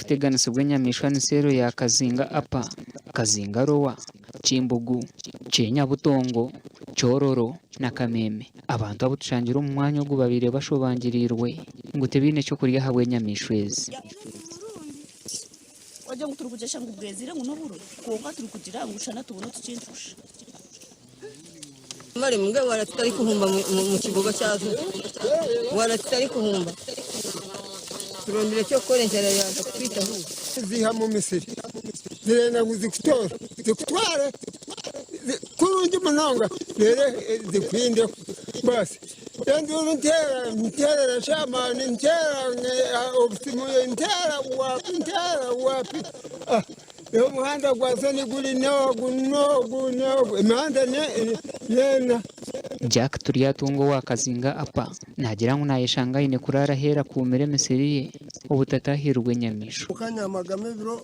kuteganisa bw'enyamishwa n'ensero ya Kazinga Apa, Kazinga Rowa, Kimbugu, Kyenyabutongo, Kyororo na Kameme. Abantu abo tushangira omu mwanya ogu babaire bashobangirirwe ngu tebiine ekyokurya habw'enyamishwa ezi. Wajya ngo turukujesha ngo bwezire ngo noburo konka turukugira ngo ushana tubone tukintusha. Mari mbwe wala tutari kuhumba mu kigogo cyazo. Wala tutari kuhumba. Turondire cyo korengera yanda kwita hu. Ziha mu Misiri. Zirena zikutware. Kurungi munonga. Rere zikwinde basi. Yandu ntera shama ntera obsimu ntera wapi. Yo muhanda gwasani guli nogu imihanda yena. Jack Turyatungo wa Kazinga Apa nagira ngo nayeshanga ine kurara hera kumere Misiri ye obutatahirwe nyamisho. Ukanyamagame biro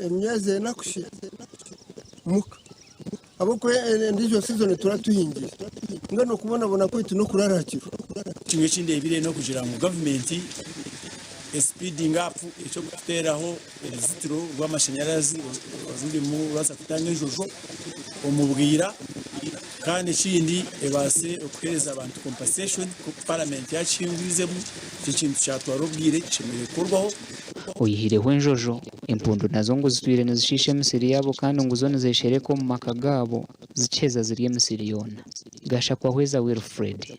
emyeze nakushi muka aboko ndijo season turatuhingira ngano kubona kwitu no kurarakiro kimwe kindi ebire no kugira mu government speeding up icyo guteraho uruzitiro rw'amashanyarazi zindi mu baza kutanga ijojo umubwira kandi kindi ebase okuhereza abantu compensation ku parliament yacingwizemo ikintu cyatwarubwire kimwe kurwaho Oyihireho enjojo empundu nazo ngo zitwire nizishishe Misiri yabo kandi ngo zone zeshereko mu maka gabo zicheza ziriye Misiri yona. Gasha kwa Hweza Wilfred.